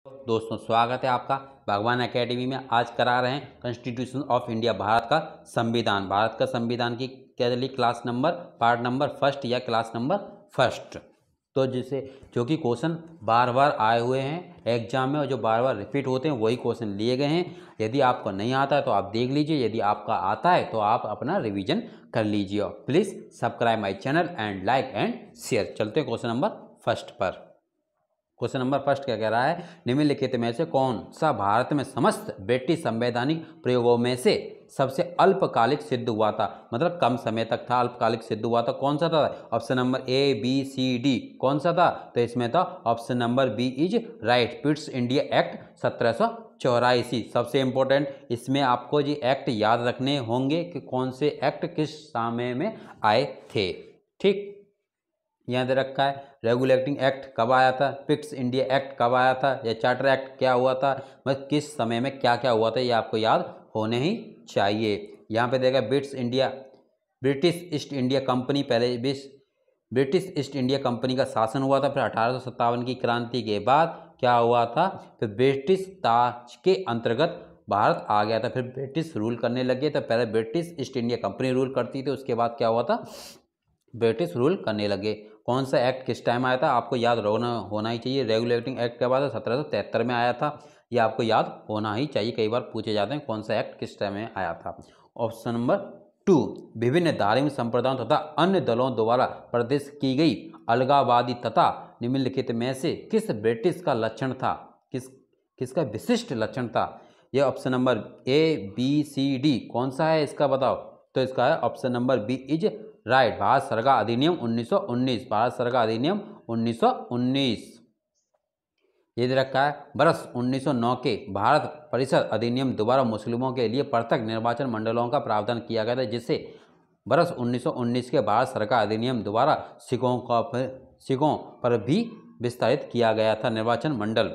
दोस्तों, स्वागत है आपका भगवान एकेडमी में। आज करा रहे हैं कॉन्स्टिट्यूशन ऑफ इंडिया, भारत का संविधान। भारत का संविधान की क्या चली class number, part number first या क्लास नंबर फर्स्ट। तो जिसे जो कि क्वेश्चन बार बार आए हुए हैं एग्जाम में और जो बार बार रिपीट होते हैं वही क्वेश्चन लिए गए हैं। यदि आपको नहीं आता है तो आप देख लीजिए, यदि आपका आता है तो आप अपना रिवीजन कर लीजिए। Please subscribe my channel and like and share. चलते हैं क्वेश्चन नंबर फर्स्ट पर। क्वेश्चन नंबर फर्स्ट क्या कह रहा है, निम्नलिखित में से कौन सा भारत में समस्त ब्रिटिश संवैधानिक प्रयोगों में से सबसे अल्पकालिक सिद्ध हुआ था, मतलब कम समय तक था, अल्पकालिक सिद्ध हुआ था, कौन सा था? Option number A B C D कौन सा था? तो इसमें था option number B is right, Pitt's India Act 1784। सबसे इंपॉर्टेंट इसमें आपको जी एक्ट याद रखने होंगे कि कौन से एक्ट किस समय में आए थे। ठीक, यहाँ दे रखा है रेगुलेटिंग एक्ट कब आया था, पिट्स इंडिया एक्ट कब आया था, या चार्टर एक्ट क्या हुआ था, मतलब किस समय में क्या क्या हुआ था, ये आपको याद होने ही चाहिए। यहाँ पे देखा ब्रिटिश ईस्ट इंडिया कंपनी, पहले ब्रिटिश ईस्ट इंडिया कंपनी का शासन हुआ था। फिर 1857 की क्रांति के बाद क्या हुआ था, फिर ब्रिटिश ताज के अंतर्गत भारत आ गया था, फिर ब्रिटिश रूल करने लगे। तो पहले British east India company rule करती थी, उसके बाद क्या हुआ था, ब्रिटिश रूल करने लगे। कौन सा एक्ट किस टाइम आया था आपको याद होना ही चाहिए। रेगुलेटिंग एक्ट कब आया था? 1773 में आया था, ये आपको याद होना ही चाहिए। कई बार पूछे जाते हैं कौन सा एक्ट किस टाइम में आया था। ऑप्शन नंबर 2, विभिन्न धार्मिक संप्रदायों तथा अन्य दलों द्वारा प्रदर्शित की गई अलगाववादी तथा निम्नलिखित में से किस ब्रिटिश का लक्षण था, किसका विशिष्ट लक्षण था? यह option number A B C D कौन सा है इसका बताओ। तो इसका है option number B is right, भारत सरकार अधिनियम 1919। भारत सरकार अधिनियम 1919 ये दे रखा है। वर्ष 1909 के भारत परिषद अधिनियम द्वारा मुस्लिमों के लिए पृथक निर्वाचन मंडलों का प्रावधान किया गया था, जिससे वर्ष 1919 के भारत सरकार अधिनियम द्वारा सिखों पर भी विस्तारित किया गया था निर्वाचन मंडल।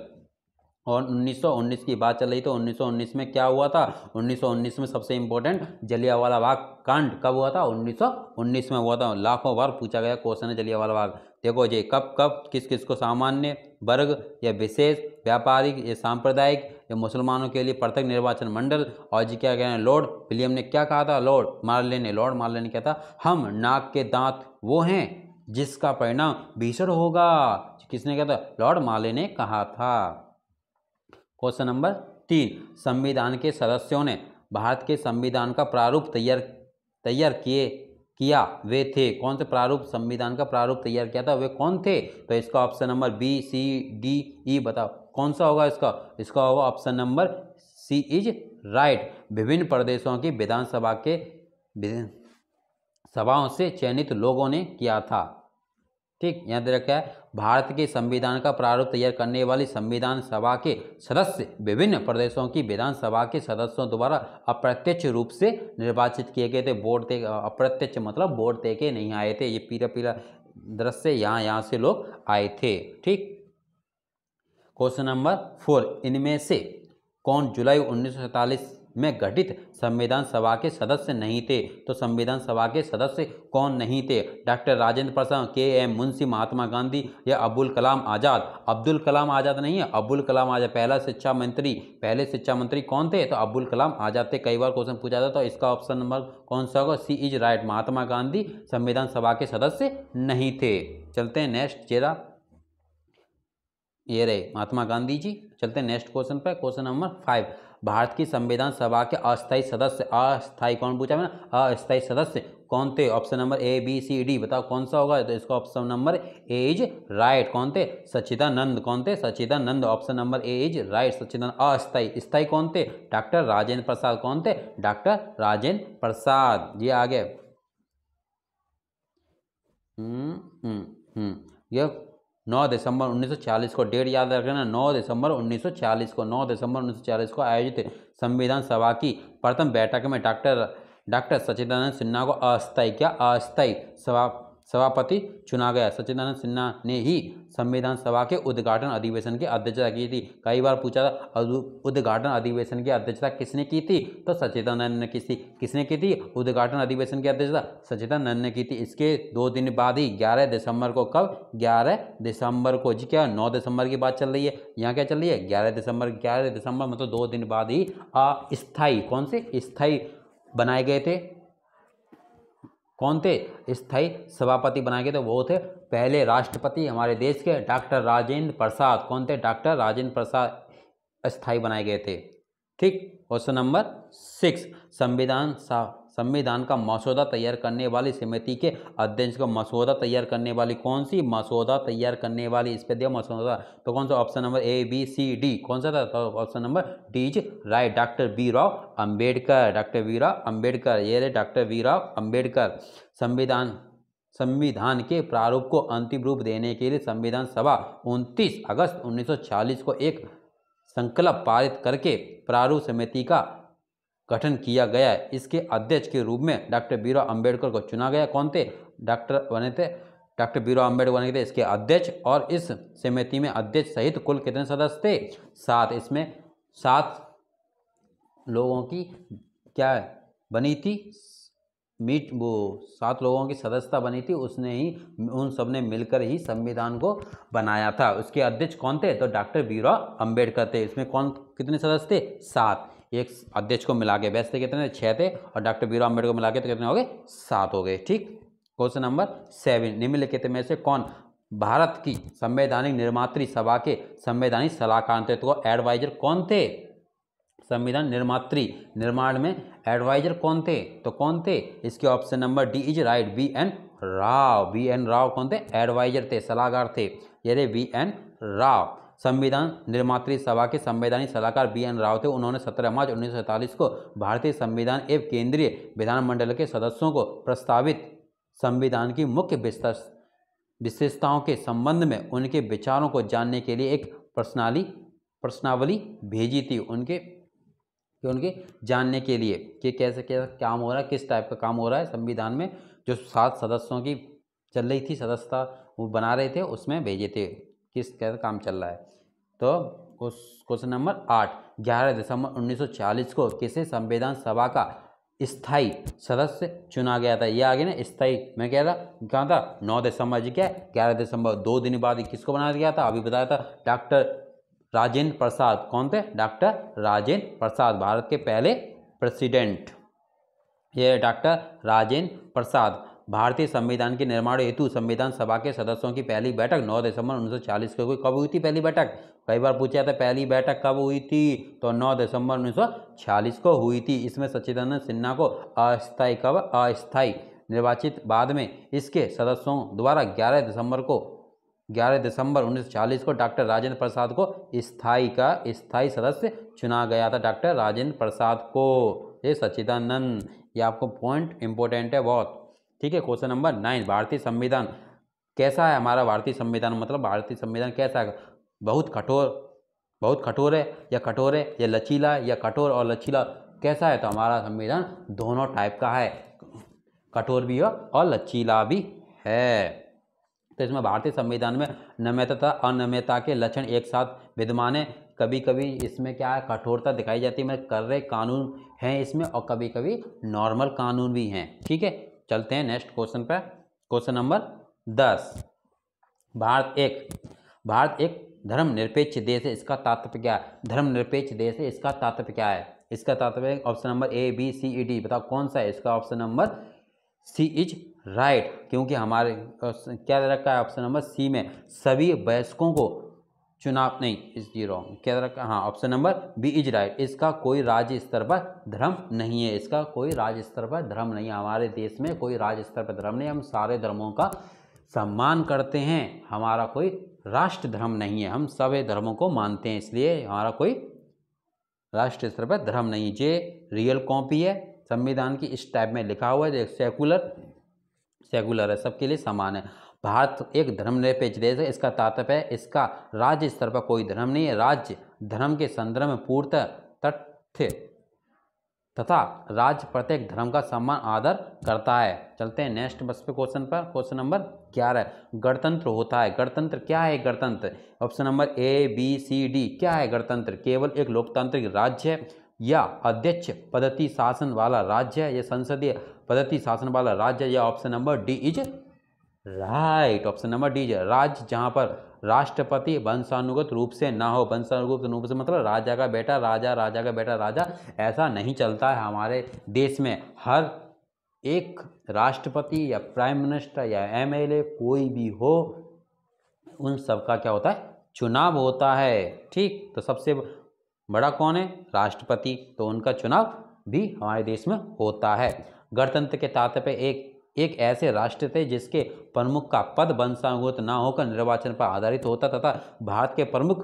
और 1919 की बात चल रही तो 1919 में क्या हुआ था? 1919 में सबसे इंपॉर्टेंट जलियांवाला बाग कांड कब हुआ था? 1919 में हुआ था। लाखों बार पूछा गया क्वेश्चन है जलियांवाला बाग। देखो जी, कब कब किस किस को, सामान्य वर्ग या विशेष, व्यापारिक या सांप्रदायिक, या मुसलमानों के लिए पृथक निर्वाचन मंडल। और जी क्या कह रहे हैं, लॉर्ड विलियम ने क्या कहा था? लॉर्ड मार्ले ने क्या था, हम नाक के दांत वो हैं जिसका परिणाम भीषण होगा। किसने कहा था? लॉर्ड मार्ले ने कहा था। क्वेश्चन नंबर 3, संविधान के सदस्यों ने भारत के संविधान का प्रारूप तैयार किया वे थे। कौन से प्रारूप, संविधान का प्रारूप तैयार किया था वे कौन थे? तो इसका option number B C D E बताओ कौन सा होगा इसका होगा option number C is right, विभिन्न प्रदेशों की सभाओं से चयनित लोगों ने किया था। ठीक, यहाँ दे रखा है भारत के संविधान का प्रारूप तैयार करने वाली संविधान सभा के सदस्य विभिन्न प्रदेशों की विधानसभा के सदस्यों द्वारा अप्रत्यक्ष रूप से निर्वाचित किए गए थे। वोट दे, अप्रत्यक्ष मतलब वोट दे के नहीं आए थे। ये पीला पीला दृश्य यहाँ से लोग आए थे। ठीक, क्वेश्चन नंबर 4, इनमें से कौन जुलाई 1947 में गठित संविधान सभा के सदस्य नहीं थे? तो संविधान सभा के सदस्य कौन नहीं थे? डॉक्टर राजेंद्र प्रसाद, के एम मुंशी, महात्मा गांधी, या अब्दुल कलाम आज़ाद? अब्दुल कलाम आज़ाद नहीं है, अब्दुल कलाम आज़ाद पहले शिक्षा मंत्री कौन थे? तो अब्दुल कलाम आज़ाद थे। कई बार क्वेश्चन पूछा था, तो इसका ऑप्शन नंबर कौन सा होगा? सी इज राइट, महात्मा गांधी संविधान सभा के सदस्य नहीं थे। चलते हैं नेक्स्ट, ये रहे महात्मा गांधी जी। चलते हैं नेक्स्ट क्वेश्चन पर। क्वेश्चन नंबर 5, भारत की संविधान सभा के अस्थायी सदस्य, अस्थायी कौन पूछा मैंने, अस्थायी सदस्य कौन थे? Option number A B C D बताओ कौन सा होगा। तो इसका option number A is right, कौन थे? सच्चिदानंद। कौन थे? Sachchidanand. Option number A is right, Sachchidanand. अस्थायी, स्थायी कौन थे? डॉक्टर राजेंद्र प्रसाद। कौन थे? डॉक्टर राजेंद्र प्रसाद। ये आगे यह 9 दिसंबर 1940 को, डेट याद रखना, 9 दिसंबर 1940 को, 9 दिसंबर 1940 को आयोजित संविधान सभा की प्रथम बैठक में डॉक्टर सच्चिदानंद सिन्हा को अस्थायी सभापति चुना गया। सच्चिदानंद सिन्हा ने ही संविधान सभा के उद्घाटन अधिवेशन की अध्यक्षता की थी। कई बार पूछा था उद्घाटन अधिवेशन की अध्यक्षता किसने की थी, तो सच्चिदानंद ने किसने की थी उद्घाटन अधिवेशन की अध्यक्षता, सच्चिदानंद ने की थी। इसके 2 दिन बाद ही 11 दिसंबर को, कब 11 दिसंबर को, जी क्या 9 दिसंबर की बात चल रही है, यहाँ क्या चल रही है 11 दिसंबर मतलब 2 दिन बाद ही अस्थायी, कौन से स्थायी बनाए गए थे, कौन थे स्थायी सभापति बनाए गए थे, वो थे पहले राष्ट्रपति हमारे देश के डॉक्टर राजेंद्र प्रसाद। कौन थे, डॉक्टर राजेंद्र प्रसाद अस्थायी बनाए गए थे। ठीक, क्वेश्चन नंबर 6, संविधान का मसौदा तैयार करने वाली समिति के अध्यक्ष को, मसौदा तैयार करने वाली कौन सी, मसौदा तैयार करने वाली, इस पे दिया मसौदा, तो कौन सा, option number A B C D, कौन सा था, तो option number D is right, doctor B Rao Ambedkar, doctor B Rao Ambedkar, ये रहे डॉक्टर बी राव अंबेडकर। संविधान के प्रारूप को अंतिम रूप देने के लिए संविधान सभा 29 अगस्त 1940 को एक संकल्प पारित करके प्रारूप समिति का गठन किया गया। इसके अध्यक्ष के रूप में डॉक्टर बीराव अंबेडकर को चुना गया। कौन थे, डॉक्टर बीराव अंबेडकर बने थे इसके अध्यक्ष। और इस समिति में अध्यक्ष सहित कुल कितने सदस्य थे, 7। इसमें 7 लोगों की क्या बनी थी, 7 लोगों की सदस्यता बनी थी, उसने ही, उन सब ने मिलकर ही संविधान को बनाया था। उसके अध्यक्ष कौन थे, तो डॉक्टर बीराव अंबेडकर थे। इसमें कौन कितने सदस्य थे, 7, एक अध्यक्ष को मिला के वैसे कितने 6 थे, और डॉक्टर बीराव अंबेडकर को मिला के तो कितने हो गए, 7 हो गए। ठीक, क्वेश्चन नंबर 7, निम्नलिखित में से कौन भारत की संवैधानिक निर्मात्री सभा के संवैधानिक सलाहकार थे, तो एडवाइजर कौन थे, संविधान निर्माण में एडवाइजर कौन थे, तो कौन थे, इसके option number D is right, B N Rao कौन थे, एडवाइजर थे, सलाहकार थे, ये रे बी एन राव। संविधान निर्मात्री सभा के संवैधानिक सलाहकार बी एन राव थे। उन्होंने 17 मार्च 1947 को भारतीय संविधान एवं केंद्रीय विधानमंडल के सदस्यों को प्रस्तावित संविधान की मुख्य विशेषताओं के संबंध में उनके विचारों को जानने के लिए एक प्रश्नावली भेजी थी, उनके जानने के लिए कि कैसे क्या काम हो रहा है, किस टाइप का काम हो रहा है संविधान में, जो 7 सदस्यों की चल रही थी सदस्यता वो बना रहे थे, उसमें भेजे थे किस कैसा काम चल रहा है। तो क्वेश्चन नंबर 8, 11 दिसंबर 1940 को किसे संविधान सभा का स्थायी सदस्य चुना गया था, ये आगे ना स्थायी, मैं कह रहा कहाँ था 9 दिसंबर, जी क्या 11 दिसंबर, 2 दिन बाद किसको बनाया गया था, अभी बताया था, डॉक्टर राजेंद्र प्रसाद। कौन थे, डॉक्टर राजेंद्र प्रसाद, भारत के पहले प्रेसिडेंट, ये डॉक्टर राजेंद्र प्रसाद। भारतीय संविधान के निर्माण हेतु संविधान सभा के सदस्यों की पहली बैठक 9 दिसंबर 1940 को कब हुई थी, पहली बैठक, कई बार पूछा था पहली बैठक कब हुई थी, तो 9 दिसंबर 1940 को हुई थी। इसमें सच्चिदानंद सिन्हा को अस्थायी निर्वाचित, बाद में इसके सदस्यों द्वारा 11 दिसंबर 1940 को डॉक्टर राजेंद्र प्रसाद को स्थायी सदस्य चुना गया था, डॉक्टर राजेंद्र प्रसाद को, ये सच्चिदानंद, ये आपको पॉइंट इंपॉर्टेंट है बहुत। ठीक है, क्वेश्चन नंबर 9, भारतीय संविधान कैसा है, हमारा भारतीय संविधान मतलब भारतीय संविधान कैसा है, बहुत कठोर है या लचीला है, या कठोर और लचीला कैसा है, तो हमारा संविधान दोनों टाइप का है, कठोर भी है और लचीला भी है। तो इसमें भारतीय संविधान में नम्यता तथा अनम्यता के लक्षण एक साथ विद्यमान है। कभी कभी इसमें क्या है, कठोरता दिखाई जाती है, कर रहे कानून हैं इसमें, और कभी कभी नॉर्मल कानून भी हैं। ठीक है, चलते हैं नेक्स्ट क्वेश्चन पर। क्वेश्चन नंबर 10, भारत एक धर्मनिरपेक्ष देश है, इसका तात्पर्य क्या है, धर्मनिरपेक्ष देश है, इसका तात्पर्य क्या है, इसका तात्पर्य option number A B C E D, बताओ कौन सा है, इसका option number C is right, क्योंकि हमारे क्या रखा है ऑप्शन नंबर सी में, सभी वयस्कों को चुनाव नहीं, इस जीरो क्या रखा, हाँ option number B is right, इसका कोई राज्य स्तर पर धर्म नहीं है, इसका कोई राज्य स्तर पर धर्म नहीं है, हमारे देश में कोई राज्य स्तर पर धर्म नहीं है, हम सारे धर्मों का सम्मान करते हैं, हमारा कोई राष्ट्र धर्म नहीं है, हम सभी धर्मों को मानते हैं, इसलिए हमारा कोई राष्ट्र स्तर पर धर्म नहीं। जे रियल कॉपी है संविधान की, इस टाइप में लिखा हुआ है, सेकुलर है, सबके लिए समान है। भारत एक धर्मनिरपेक्ष देश है, इसका तात्पर्य है इसका राज्य स्तर पर कोई धर्म नहीं है, राज्य धर्म के संदर्भ में पूर्णतः तथ्य तथा राज्य प्रत्येक धर्म का सम्मान आदर करता है। चलते हैं नेक्स्ट बस पे क्वेश्चन पर। क्वेश्चन नंबर 11, गणतंत्र होता है। गणतंत्र क्या है? गणतंत्र option number A B C D क्या है? गणतंत्र केवल एक लोकतांत्रिक राज्य है, या अध्यक्ष पद्धति शासन वाला राज्य है, या संसदीय पद्धति शासन वाला राज्य है, या option number D is right. Option number D is राज्य जहां पर राष्ट्रपति वंशानुगत रूप से ना हो। वंशानुगत रूप से मतलब राजा का बेटा राजा, राजा का बेटा राजा, ऐसा नहीं चलता है हमारे देश में। हर एक राष्ट्रपति या प्राइम मिनिस्टर या एमएलए कोई भी हो, उन सबका क्या होता है? चुनाव होता है। ठीक, तो सबसे बड़ा कौन है? राष्ट्रपति, तो उनका चुनाव भी हमारे देश में होता है। गणतंत्र के तात्पर्य एक ऐसे राष्ट्र थे जिसके प्रमुख का पद वंशानुगत न होकर निर्वाचन पर आधारित होता, तथा भारत के प्रमुख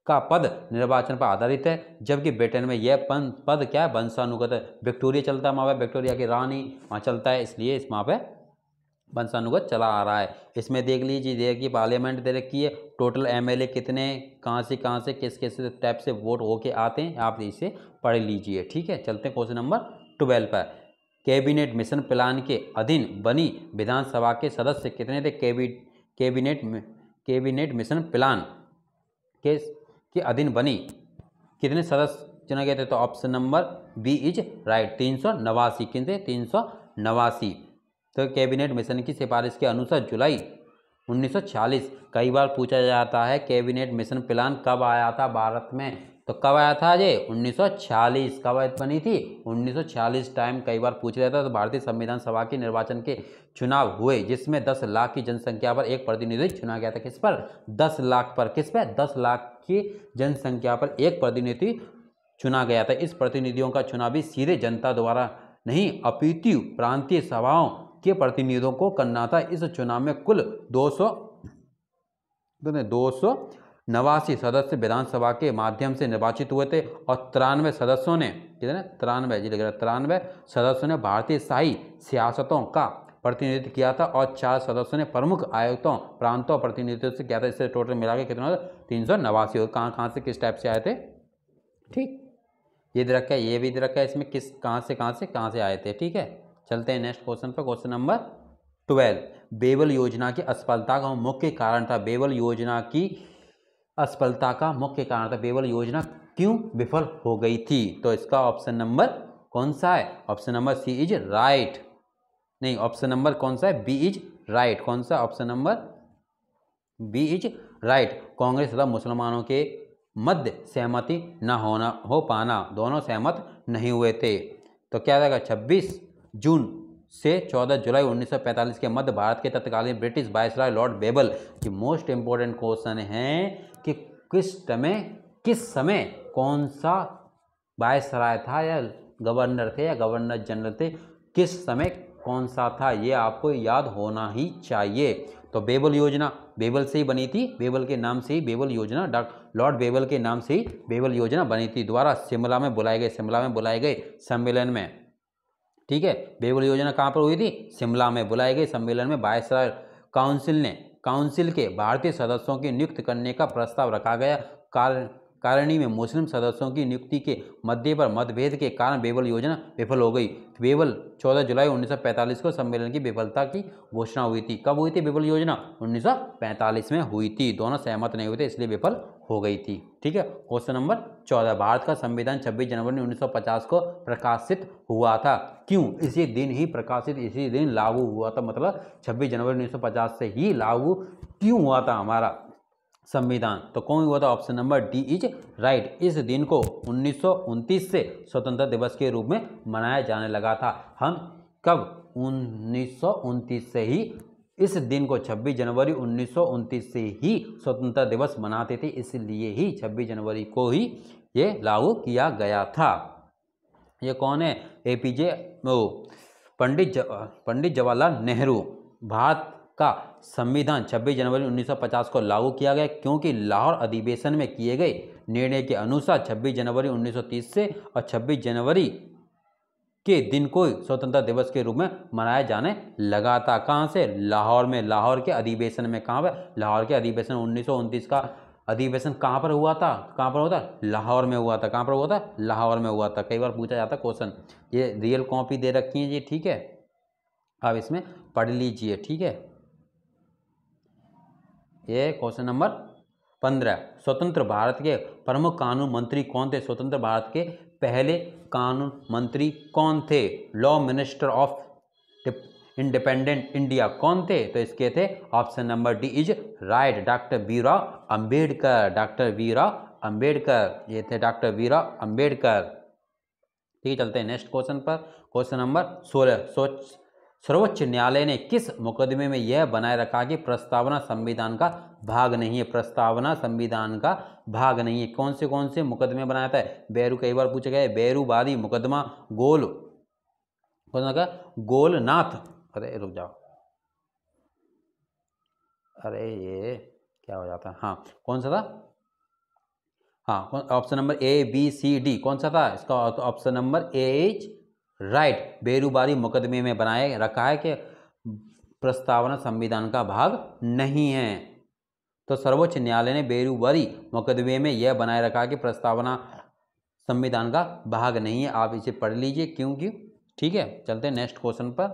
का पद निर्वाचन पर आधारित है, जबकि ब्रिटेन में यह पद क्या है? वंशानुगत है। विक्टोरिया चलता है वहाँ पे, विक्टोरिया की रानी वहाँ चलता है, इसलिए इस वहाँ पे वंशानुगत चला आ रहा है। इसमें देख लीजिए, देखिए पार्लियामेंट दे रखी है, टोटल एमएलए कितने, कहाँ से किस किस टाइप से वोट होके आते हैं, आप इसे पढ़ लीजिए। ठीक है, चलते हैं क्वेश्चन नंबर 12 पर। कैबिनेट मिशन प्लान के अधीन बनी विधानसभा के सदस्य कितने थे? कैबिनेट मिशन प्लान के अधीन बनी कितने सदस्य चुने गए थे? तो option number B is right, 389। कितने? 389। तो कैबिनेट मिशन की सिफारिश के अनुसार जुलाई 1946, कई बार पूछा जाता है कैबिनेट मिशन प्लान कब आया था भारत में, तो कब आया था ये? 1946। कब बनी थी? 1946 टाइम कई बार पूछा जाता है। तो भारतीय संविधान सभा के निर्वाचन के चुनाव हुए, जिसमें 10 लाख की जनसंख्या पर एक प्रतिनिधि चुना गया था। किस पर? 10 लाख पर। किस पे? 10 लाख की जनसंख्या पर एक प्रतिनिधि चुना गया था। इस प्रतिनिधियों का चुनाव भी सीधे जनता द्वारा नहीं, अपितु प्रांतीय सभाओं के प्रतिनिधियों को करना था। इस चुनाव में कुल 289 सदस्य विधानसभा के माध्यम से निर्वाचित हुए थे, और 93 सदस्यों ने, कितने? 93 जी लिख रहा है, 93 सदस्यों ने भारतीय शाही सियासतों का प्रतिनिधित्व किया था, और 4 सदस्यों ने प्रमुख आयुक्तों प्रांतों प्रतिनिधित्व से किया था। इससे टोटल मिला के कितना? 389। कहाँ से किस टाइप से आए थे? ठीक, ये दे रखा है, ये भी दे रखा है इसमें, किस कहाँ से आए थे। ठीक है, चलते हैं नेक्स्ट क्वेश्चन पर। क्वेश्चन नंबर 12, बेबल योजना की असफलता का मुख्य कारण था। बेबल योजना की असफलता का मुख्य कारण था। बेबल योजना क्यों विफल हो गई थी? तो इसका ऑप्शन नंबर कौन सा है? Option number C is right. नहीं, ऑप्शन नंबर कौन सा है? B is right. कौन सा? Option number B is right. Congress तथा मुसलमानों के मध्य सहमति न हो पाना, दोनों सहमत नहीं हुए थे। तो क्या रहेगा? 26 जून से 14 जुलाई 1945 के मध्य भारत के तत्कालीन ब्रिटिश वायसराय लॉर्ड बेबल की मोस्ट इंपोर्टेंट क्वेश्चन है कि किस समय कौन सा वायसराय था, या गवर्नर थे, या गवर्नर जनरल थे, किस समय कौन सा था, ये आपको याद होना ही चाहिए। तो बेबल योजना बेबल से ही बनी थी, बेबल के नाम से ही बेबल योजना, लॉर्ड बेबल के नाम से ही बेबल योजना बनी थी, द्वारा शिमला में बुलाए गए सम्मेलन में। ठीक है, बेबल योजना कहाँ पर हुई थी? शिमला में बुलाए गए सम्मेलन में वायसराय काउंसिल के भारतीय सदस्यों की नियुक्त करने का प्रस्ताव रखा गया। कारणी में मुस्लिम सदस्यों की नियुक्ति के मध्य पर मतभेद के कारण बेबल योजना विफल हो गई। बेबल 14 जुलाई 1945 को सम्मेलन की विफलता की घोषणा हुई थी। कब हुई थी बेबल योजना? 1945 में हुई थी। दोनों सहमत नहीं हुए थे, इसलिए विफल हो गई थी। ठीक है, क्वेश्चन नंबर 14, भारत का संविधान 26 जनवरी 1950 को प्रकाशित हुआ था। क्यों? इसी दिन ही प्रकाशित, इसी दिन लागू हुआ था, मतलब 26 जनवरी 1950 से ही लागू क्यों हुआ था हमारा संविधान? तो कौन हुआ था? Option number D is right. इस दिन को 1929 से स्वतंत्रता दिवस के रूप में मनाया जाने लगा था। हम कब? 1929 से ही इस दिन को 26 जनवरी 1929 से ही स्वतंत्रता दिवस मनाते थे, इसलिए ही 26 जनवरी को ही ये लागू किया गया था। ये कौन है? एपीजे पंडित जवाहरलाल नेहरू। भारत का संविधान 26 जनवरी 1950 को लागू किया गया, क्योंकि लाहौर अधिवेशन में किए गए निर्णय के अनुसार 26 जनवरी 1930 से और 26 जनवरी के दिन को स्वतंत्रता दिवस के रूप में मनाया जाने लगा था। कहाँ से? लाहौर में, लाहौर के अधिवेशन में। कहाँ पे? लाहौर के अधिवेशन 1929 का अधिवेशन कहाँ पर हुआ था, कहाँ पर हुआ था, लाहौर में हुआ था। कहाँ पर हुआ था, लाहौर में हुआ था। कई बार पूछा जाता क्वेश्चन, ये रियल कॉपी दे रखी है जी, ठीक है, आप इसमें पढ़ लीजिए, ठीक है। ये क्वेश्चन नंबर 15, स्वतंत्र भारत के प्रमुख कानून मंत्री कौन थे। स्वतंत्र भारत के पहले कानून मंत्री कौन थे, law minister of independent India कौन थे, तो इसके थे option number D is right, doctor Bhimrao Ambedkar. Doctor Bhimrao Ambedkar, ये थे डॉक्टर भीमराव अंबेडकर। ठीक है, चलते हैं नेक्स्ट क्वेश्चन पर। क्वेश्चन नंबर 16, सर्वोच्च न्यायालय ने किस मुकदमे में यह बनाए रखा कि प्रस्तावना संविधान का भाग नहीं है। प्रस्तावना संविधान का भाग नहीं है। कौन से मुकदमे बनाया था, बेरू, कई बार पूछा गया है, बेरूबादी मुकदमा, गोलनाथ, अरे रुक जाओ, अरे ये क्या हो जाता है, हाँ कौन सा था, हाँ option number A B C D कौन सा था, इसका option number A is right, Berubari मुकदमे में बनाए रखा है कि प्रस्तावना संविधान का भाग नहीं है। तो सर्वोच्च न्यायालय ने बेरूबारी मुकदमे में यह बनाए रखा कि प्रस्तावना संविधान का भाग नहीं है। आप इसे पढ़ लीजिए क्यों क्यों, ठीक है। चलते हैं नेक्स्ट क्वेश्चन पर।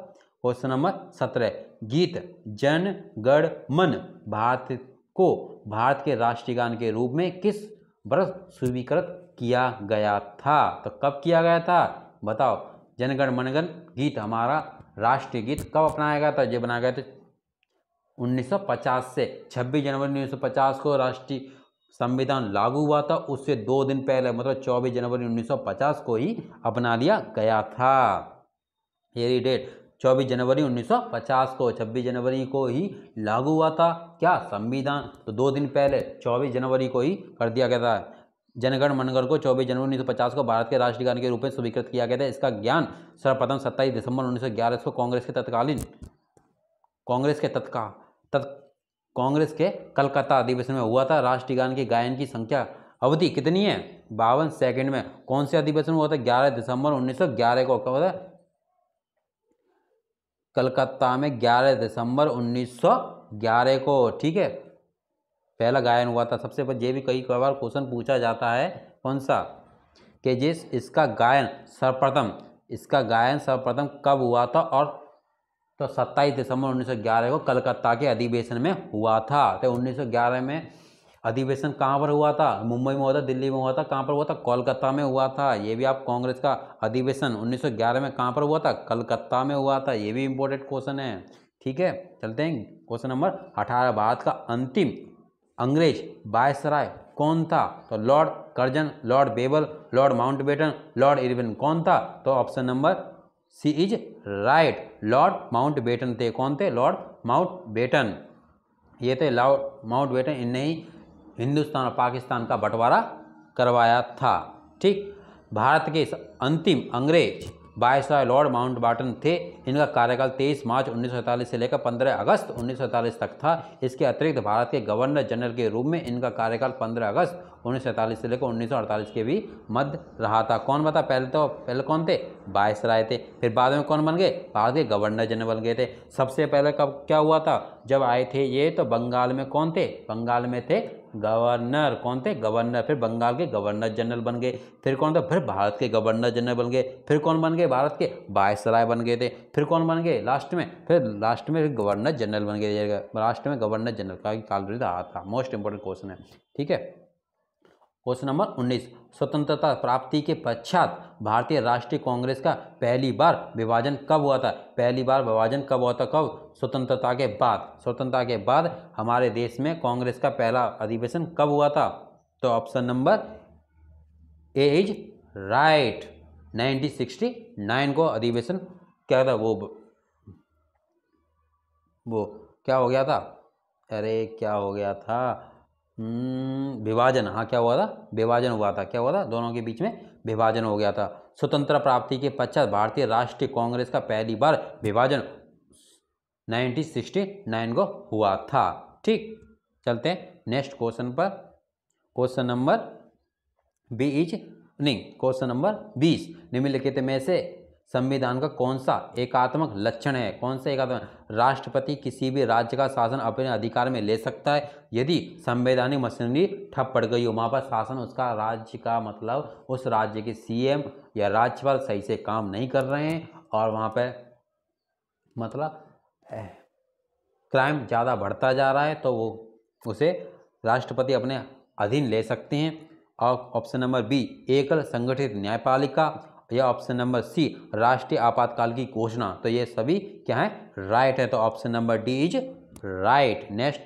क्वेश्चन नंबर 17, गीत जन गण मन भारत के राष्ट्रीय गान के रूप में किस वर्ष स्वीकृत किया गया था। तो कब किया गया था बताओ। जनगण मनगण गीत हमारा राष्ट्रीय गीत कब अपनाया गया था, ये बनाया गया था 1950 से। 26 जनवरी 1950 को राष्ट्रीय संविधान लागू हुआ था, उससे 2 दिन पहले मतलब 24 जनवरी 1950 को ही अपना लिया गया था। ये डेट 24 जनवरी 1950 को, 26 जनवरी को ही लागू हुआ था क्या संविधान, तो 2 दिन पहले 24 जनवरी को ही कर दिया गया था। जनगण मनगण को 24 जनवरी 1950 को भारत के राष्ट्रीय गान के रूप में स्वीकृत किया गया था। इसका ज्ञान सर्वप्रथम 27 दिसंबर 1911 को कांग्रेस के कलकत्ता अधिवेशन में हुआ था। राष्ट्रीय गान के गायन की संख्या अवधि कितनी है, 52 सेकंड में। कौन से अधिवेशन हुआ था, 11 दिसंबर 1911 को, कब हुआ था, कलकत्ता में 11 दिसंबर 1911 को, ठीक है, पहला गायन हुआ था। सबसे पहले ये भी कई बार क्वेश्चन पूछा जाता है, कौन सा, कि इसका गायन सर्वप्रथम कब हुआ था, और तो 27 दिसंबर 1911 को कलकत्ता के अधिवेशन में हुआ था। तो 1911 में अधिवेशन कहाँ पर हुआ था, मुंबई में हुआ था, दिल्ली में हुआ था, कहाँ पर हुआ था, कोलकाता में हुआ था। ये भी आप कांग्रेस का अधिवेशन 1911 में कहाँ पर हुआ था, कलकत्ता में हुआ था। ये भी इंपॉर्टेंट क्वेश्चन है, ठीक है। चलते हैं क्वेश्चन नंबर 18, भारत का अंतिम अंग्रेज वायसराय कौन था, तो Lord Curzon, Lord Wavell, Lord Mountbatten, Lord Irwin कौन था, तो option number C is right, Lord Mountbatten थे। कौन थे, लॉर्ड माउंटबेटन, ये थे लॉर्ड माउंटबेटन। इनने ही हिंदुस्तान और पाकिस्तान का बंटवारा करवाया था, ठीक। भारत के अंतिम अंग्रेज वायसराय लॉर्ड माउंटबेटन थे। इनका कार्यकाल 23 मार्च 1947 से लेकर 15 अगस्त 1947 तक था। इसके अतिरिक्त भारत के गवर्नर जनरल के रूप में इनका कार्यकाल 15 अगस्त 1947 से लेकर 1948 के भी मध्य रहा था। कौन बता, पहले कौन थे, वायसराय थे, फिर बाद में कौन बन गए, भारत के गवर्नर जनरल बन गए थे। सबसे पहले कब क्या हुआ था, जब आए थे ये, तो बंगाल में कौन थे, बंगाल में थे गवर्नर, कौन थे, गवर्नर, फिर बंगाल के गवर्नर जनरल बन गए, फिर कौन था, फिर भारत के गवर्नर जनरल बन गए, फिर कौन बन गए, भारत के वायसराय बन गए थे, फिर कौन बन गए लास्ट में, फिर गवर्नर जनरल बन गए, लास्ट में गवर्नर जनरल का काल रहा था। मोस्ट इंपोर्टेंट क्वेश्चन है, ठीक है। क्वेश्चन नंबर 19, स्वतंत्रता प्राप्ति के पश्चात भारतीय राष्ट्रीय कांग्रेस का पहली बार विभाजन कब हुआ था। पहली बार विभाजन कब हुआ था, कब, स्वतंत्रता के बाद। स्वतंत्रता के बाद हमारे देश में कांग्रेस का पहला अधिवेशन कब हुआ था, तो option number A is right, 1969 को अधिवेशन क्या था, वो क्या हो गया था, अरे क्या हो गया था, विभाजन, हाँ क्या हुआ था, विभाजन हुआ था, क्या हुआ था, दोनों के बीच में विभाजन हो गया था। स्वतंत्रता प्राप्ति के पश्चात भारतीय राष्ट्रीय कांग्रेस का पहली बार विभाजन 1969 को हुआ था, ठीक। चलते हैं नेक्स्ट क्वेश्चन पर। क्वेश्चन नंबर 20, निम्नलिखित में से संविधान का कौन सा एकात्मक लक्षण है? कौन सा एकात्मक? राष्ट्रपति किसी भी राज्य का शासन अपने अधिकार में ले सकता है यदि संवैधानिक मशीनरी ठप पड़ गई हो। वहाँ पर शासन उसका राज्य का मतलब उस राज्य के सीएम या राज्यपाल सही से काम नहीं कर रहे हैं और वहाँ पर मतलब क्राइम ज़्यादा बढ़ता जा रहा है तो वो उसे राष्ट्रपति अपने अधीन ले सकते हैं। और ऑप्शन नंबर बी एकल संगठित न्यायपालिका, या ऑप्शन नंबर सी राष्ट्रीय आपातकाल की घोषणा। तो ये सभी क्या है? राइट है। तो option number D is right. Next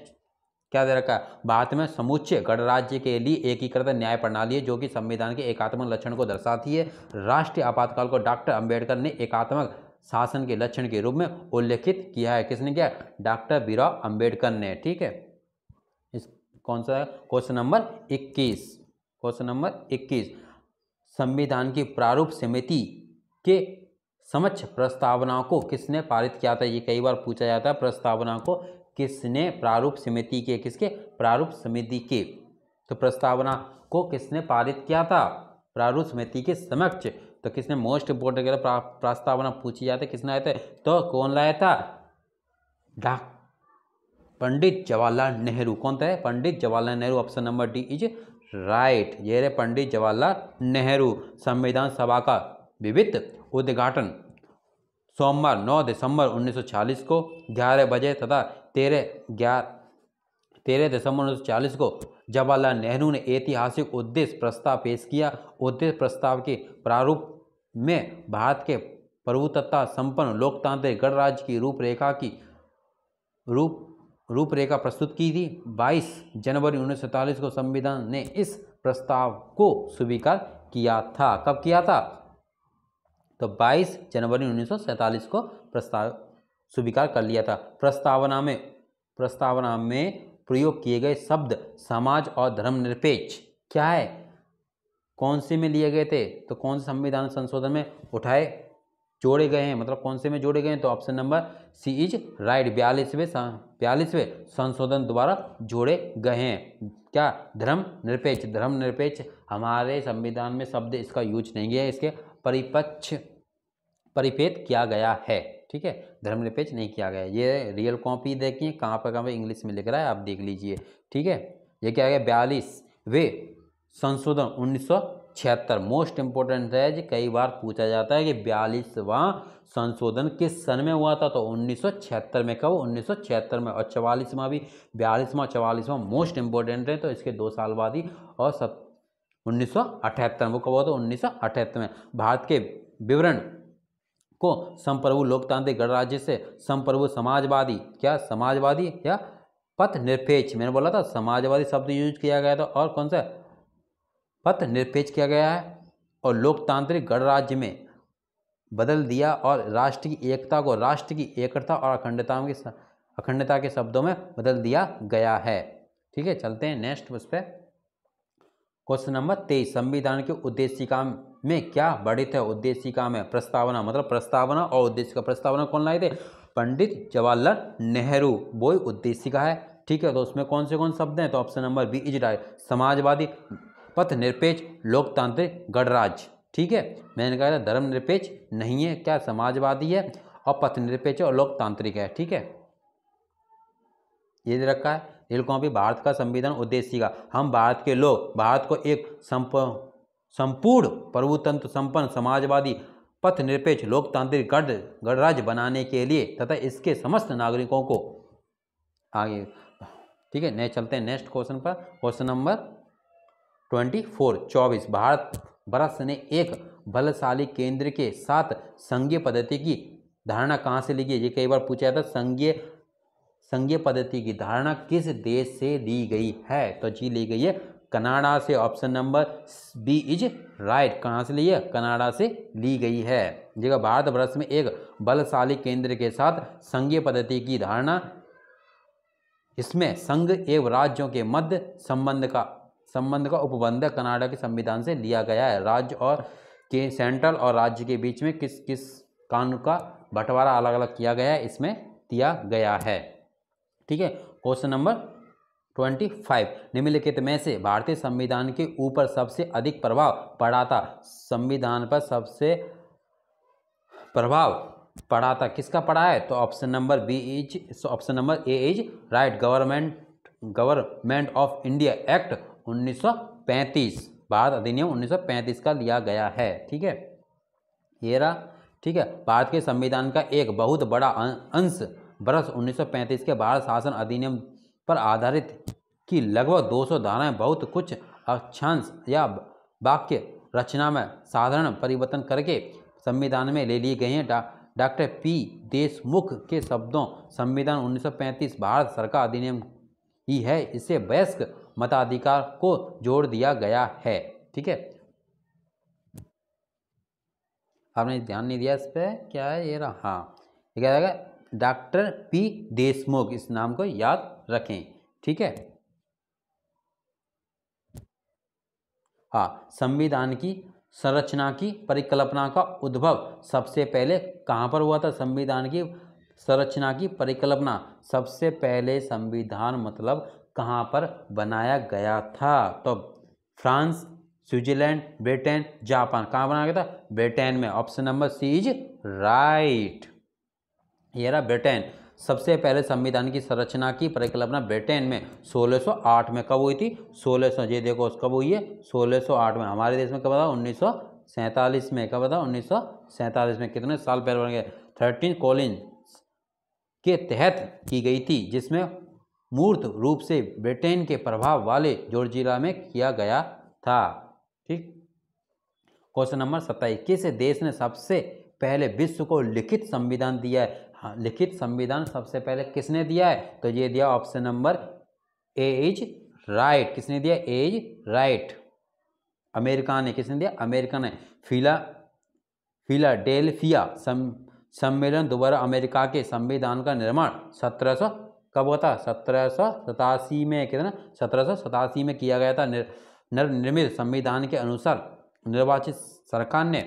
क्या दे रखा है? भारत में समूचे गणराज्य के लिए एकीकृत न्याय प्रणाली है जो कि संविधान के एकात्मक लक्षण को दर्शाती है। राष्ट्रीय आपातकाल को डॉक्टर अंबेडकर ने एकात्मक शासन के लक्षण के रूप में उल्लेखित किया है। किसने किया? डॉक्टर भीमराव अंबेडकर ने। ठीक है, इस कौन सा है? Question number 21। क्वेश्चन नंबर 21 संविधान की प्रारूप समिति के समक्ष प्रस्तावना को किसने पारित किया था? ये कई बार पूछा जाता है। प्रस्तावना को किसने प्रारूप समिति के, किसके? प्रारूप समिति के। तो प्रस्तावना को किसने पारित किया था? प्रारूप समिति के समक्ष। तो किसने? मोस्ट इंपोर्टेंट प्रस्तावना पूछी जाती है किसने आए थे? तो कौन लाया था? पंडित जवाहरलाल नेहरू। कौन था? Pandit Jawaharlal Nehru. Option number D is right. ये रहे पंडित जवाहरलाल नेहरू। संविधान सभा का विविध उद्घाटन सोमवार 9 दिसंबर 1940 को 11 बजे तथा 13 दिसंबर 1940 को जवाहरलाल नेहरू ने ऐतिहासिक उद्देश्य प्रस्ताव पेश किया। उद्देश्य प्रस्ताव के प्रारूप में भारत के प्रभुसत्ता संपन्न लोकतांत्रिक गणराज्य की रूपरेखा प्रस्तुत की थी। 22 जनवरी 1947 को संविधान ने इस प्रस्ताव को स्वीकार किया था। कब किया था? तो 22 जनवरी 1947 को प्रस्ताव स्वीकार कर लिया था। प्रस्तावना में प्रयोग किए गए शब्द समाज और धर्मनिरपेक्ष क्या है? कौन से में लिए गए थे? तो कौन से संविधान संशोधन में जोड़े गए हैं? मतलब कौन से में जोड़े गए हैं? तो option number C is right. 42वें संशोधन द्वारा जोड़े गए हैं। क्या? धर्मनिरपेक्ष। धर्मनिरपेक्ष हमारे संविधान में शब्द इसका यूज नहीं किया है, इसके परिपेत किया गया है। ठीक है, धर्मनिरपेक्ष नहीं किया गया। ये रियल कॉपी देखिए कहाँ पर इंग्लिश में लिख रहा है, आप देख लीजिए। ठीक है, ये क्या है? 42वें संशोधन 1976। मोस्ट इंपोर्टेंट है जी, कई बार पूछा जाता है कि 42वां संशोधन किस सन में हुआ था? तो 1976 में। कब? 1976 में। और 44वां भी, 42वां 44वां मोस्ट इंपोर्टेंट है, तो इसके 2 साल बाद ही। और 1978 वो कब हुआ? तो 1978 में। भारत के विवरण को संप्रभु लोकतांत्रिक गणराज्य से संप्रभु समाजवादी, क्या? समाजवादी या पथ निरपेक्ष, मैंने बोला था समाजवादी शब्द यूज किया गया था। और कौन सा? पथ निरपेक्ष किया गया है। और लोकतांत्रिक गणराज्य में बदल दिया और राष्ट्र की एकता को राष्ट्र की एकता और अखंडता के शब्दों में बदल दिया गया है। ठीक है, चलते हैं नेक्स्ट उस पर। क्वेश्चन नंबर 23 संविधान के उद्देशिका में क्या वर्णित है? उद्देशिका में प्रस्तावना, मतलब प्रस्तावना और उद्देशिका। प्रस्तावना कौन लाए थे? पंडित जवाहरलाल नेहरू, वो उद्देशिका है। ठीक है, तो उसमें कौन से शब्द हैं? तो option number B is right. समाजवादी, पथ निरपेक्ष, लोकतांत्रिक गणराज्य। ठीक है, मैंने कहा था धर्मनिरपेक्ष नहीं है, क्या? समाजवादी है और पथ निरपेक्ष और लोकतांत्रिक है। ठीक है, ये दे रखा है रियल कॉपी। भारत का संविधान उद्देशिका। हम भारत के लोग भारत को एक संपूर्ण प्रभुतंत्र संपन्न समाजवादी पथ निरपेक्ष लोकतांत्रिक गणराज्य बनाने के लिए तथा इसके समस्त नागरिकों को आगे। ठीक है, चलते हैं नेक्स्ट क्वेश्चन पर। क्वेश्चन नंबर 24 भारत वर्ष ने एक बलशाली केंद्र के साथ संघीय पद्धति की धारणा कहाँ से ली गई? ये कई बार पूछा जाता है। संघीय पद्धति की धारणा किस देश से ली गई है? तो जी ली गई है कनाडा से। Option number B is right. कहाँ से ली है? कनाडा से ली गई है। जगह भारत वर्ष में एक बलशाली केंद्र के साथ संघीय पद्धति की धारणा, इसमें संघ एवं राज्यों के मध्य संबंध का उपबंध कनाडा के संविधान से लिया गया है। राज्य और के सेंट्रल और राज्य के बीच में किस किस कानून का बंटवारा अलग अलग किया गया है, इसमें दिया गया है। ठीक है, क्वेश्चन नंबर 25 निम्नलिखित में से भारतीय संविधान के ऊपर सबसे अधिक प्रभाव पड़ा था? संविधान पर सबसे प्रभाव पड़ा था, किसका पड़ा है? तो option number A is right. Government of India act 1935, Bharat अधिनियम 1935 का लिया गया है। ठीक है, ये रहा। ठीक है, भारत के संविधान का एक बहुत बड़ा अंश वर्ष 1935 के भारत शासन अधिनियम पर आधारित की लगभग 200 धाराएं बहुत कुछ अक्षांश या वाक्य रचना में साधारण परिवर्तन करके संविधान में ले लिए गए हैं। डॉक्टर पी देशमुख के शब्दों संविधान 1935 भारत सरकार अधिनियम ही है, इससे वयस्क मताधिकार को जोड़ दिया गया है। ठीक है, आपने ध्यान नहीं दिया इस पे, क्या है ये रहा। हाँ, ये क्या रहेगा? डॉक्टर पी देशमुख, इस नाम को याद रखें। ठीक है, हाँ, संविधान की संरचना की परिकल्पना का उद्भव सबसे पहले कहाँ पर हुआ था? संविधान की संरचना की परिकल्पना सबसे पहले संविधान मतलब कहाँ पर बनाया गया था? तो फ्रांस, स्विट्जरलैंड, ब्रिटेन, जापान, कहाँ बनाया गया था? ब्रिटेन में। Option number C is right. ये रहा ब्रिटेन। सबसे पहले संविधान की संरचना की परिकल्पना ब्रिटेन में 1608 में कब हुई थी? 1600, ये देखो कब हुई है? 1608 में। हमारे देश में कब था? 1947 में। कब था? 1947 में। कितने साल पहले बन गए? 13 कॉलोनीज के तहत की गई थी, जिसमें मूर्त रूप से ब्रिटेन के प्रभाव वाले जॉर्जिया में किया गया था। ठीक, क्वेश्चन नंबर 27, किस देश ने सबसे पहले विश्व को लिखित संविधान दिया है? हाँ, लिखित संविधान सबसे पहले किसने दिया है? तो ये दिया option number A is right. किसने दिया? ए इज राइट, अमेरिका ने। किसने दिया? अमेरिका ने। फिलाडेल्फिया सम्मेलन द्वारा अमेरिका के संविधान का निर्माण 1700 कब हुआ था? 1787 में। कितना? 1787 में किया गया था। नवनिर्मित संविधान के अनुसार निर्वाचित सरकार ने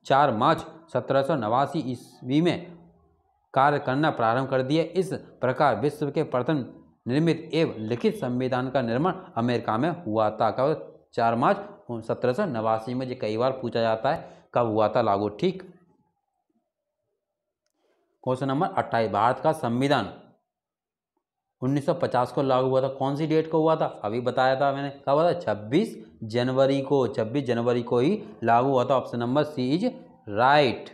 4 मार्च 1789 ईस्वी में कार्य करना प्रारंभ कर दिया। इस प्रकार विश्व के प्रथम निर्मित एवं लिखित संविधान का निर्माण अमेरिका में हुआ था। कब? 4 मार्च 1789 में। ये कई बार पूछा जाता है कब हुआ था लागू। ठीक, क्वेश्चन नंबर 28, भारत का संविधान 1950 को लागू हुआ था। कौन सी डेट को हुआ था? अभी बताया था मैंने। कब हुआ था? 26 जनवरी को। 26 जनवरी को ही लागू हुआ था। Option number C is right.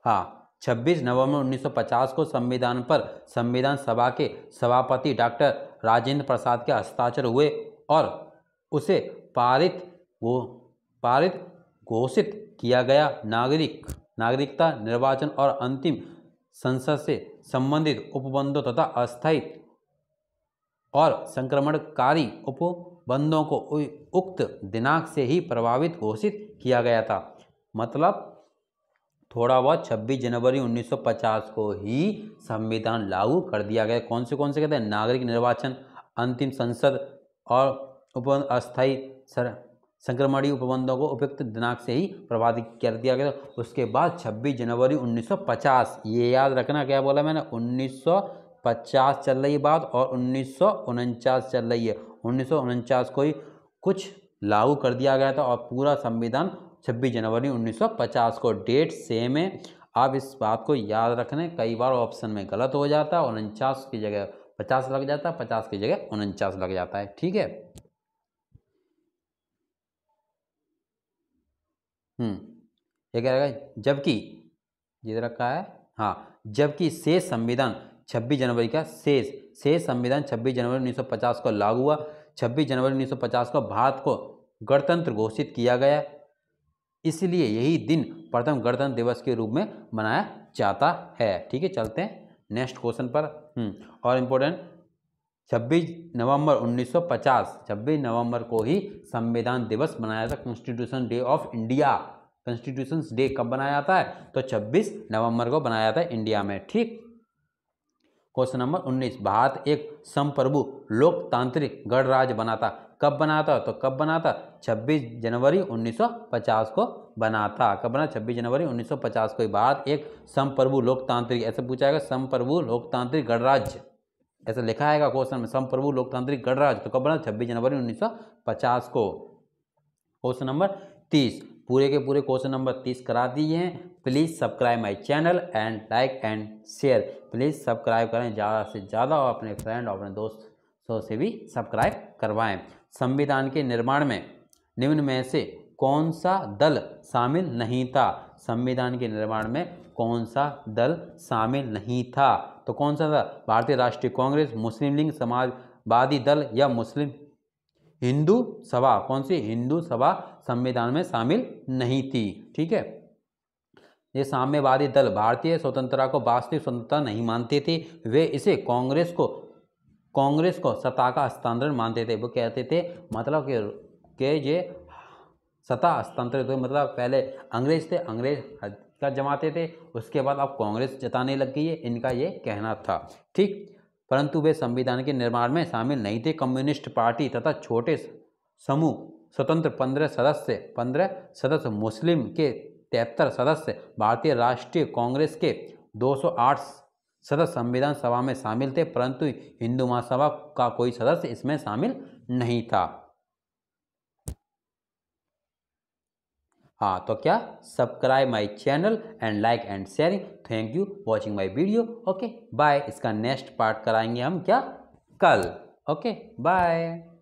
हाँ, 26 नवंबर 1950 को संविधान पर संविधान सभा के सभापति डॉक्टर राजेंद्र प्रसाद के हस्ताक्षर हुए और उसे पारित घोषित किया गया। नागरिकता, निर्वाचन और अंतिम संसद से संबंधित उपबंधों तथा अस्थायी और संक्रमणकारी उपबंधों को उक्त दिनांक से ही प्रभावित घोषित किया गया था। मतलब थोड़ा बहुत 26 जनवरी 1950 को ही संविधान लागू कर दिया गया। कौन से कहते हैं? नागरिक, निर्वाचन, अंतिम संसद और उपबंध, अस्थायी संक्रमणीय उपबंधों को उपयुक्त दिनांक से ही प्रभावित कर दिया गया। उसके बाद 26 जनवरी 1950, ये याद रखना, क्या बोला मैंने? 1950 चल रही बात और 1949 चल रही है। 1949 को ही कुछ लागू कर दिया गया था और पूरा संविधान 26 जनवरी 1950 को। डेट सेम है, आप इस बात को याद रखने। कई बार ऑप्शन में गलत हो जाता है, 49 की जगह 50 लग जाता है, 50 की जगह 49 लग जाता है। ठीक है, ये क्या रहेगा? जबकि ये रखा है, हाँ, जबकि शेष संविधान 26 जनवरी का शेष संविधान 26 जनवरी 1950 को लागू हुआ। 26 जनवरी 1950 को भारत को गणतंत्र घोषित किया गया, इसलिए यही दिन प्रथम गणतंत्र दिवस के रूप में मनाया जाता है। ठीक है, चलते हैं नेक्स्ट क्वेश्चन पर। और इम्पोर्टेंट, 26 नवंबर 1950, 26 नवंबर को ही संविधान दिवस मनाया था। Constitution day of India. Constitution day कब बनाया जाता है? तो 26 नवंबर को बनाया जाता है इंडिया में। ठीक, क्वेश्चन नंबर 19, भारत एक संप्रभु लोकतांत्रिक गणराज्य बना था। कब बना था? तो कब बना था? 26 जनवरी 1950 को बना था। कब बना? 26 जनवरी 1950 को। भारत एक संप्रभु लोकतांत्रिक, ऐसे पूछा जाएगा, संप्रभु लोकतांत्रिक गणराज्य ऐसा लिखा है क्वेश्चन में, संप्रभु लोकतांत्रिक गणराज्य तो कब बना? 26 जनवरी 1950 को। क्वेश्चन नंबर 30, पूरे के पूरे क्वेश्चन नंबर 30 करा दिए हैं। Please subscribe my channel and like and share. Please subscribe करें ज़्यादा से ज़्यादा और अपने फ्रेंड और अपने दोस्तों से भी सब्सक्राइब करवाएं। संविधान के निर्माण में निम्न में से कौन सा दल शामिल नहीं था? संविधान के निर्माण में कौन सा दल शामिल नहीं था? तो कौन सा था? भारतीय राष्ट्रीय कांग्रेस, मुस्लिम लीग, समाजवादी दल या मुस्लिम हिंदू सभा। कौन सी? हिंदू सभा संविधान में शामिल नहीं थी। ठीक है, ये साम्यवादी दल भारतीय स्वतंत्रता को वास्तविक स्वतंत्रता नहीं मानते थे। वे इसे कांग्रेस को सत्ता का हस्तांतरण मानते थे। वो कहते थे मतलब कि ये सत्ता हस्तांतरित हुई, मतलब पहले अंग्रेज थे, अंग्रेज का जमाते थे, उसके बाद अब कांग्रेस जताने लग गई है, इनका ये कहना था। ठीक, परंतु वे संविधान के निर्माण में शामिल नहीं थे। कम्युनिस्ट पार्टी तथा छोटे समूह स्वतंत्र 15 सदस्य, मुस्लिम के 73 सदस्य, भारतीय राष्ट्रीय कांग्रेस के 208 सदस्य संविधान सभा में शामिल थे, परंतु हिंदू महासभा का कोई सदस्य इसमें शामिल नहीं था। हाँ, तो क्या? Subscribe my channel and like and sharing. Thank you watching my video. Okay bye. इसका नेक्स्ट पार्ट कराएंगे हम क्या? कल। Okay bye.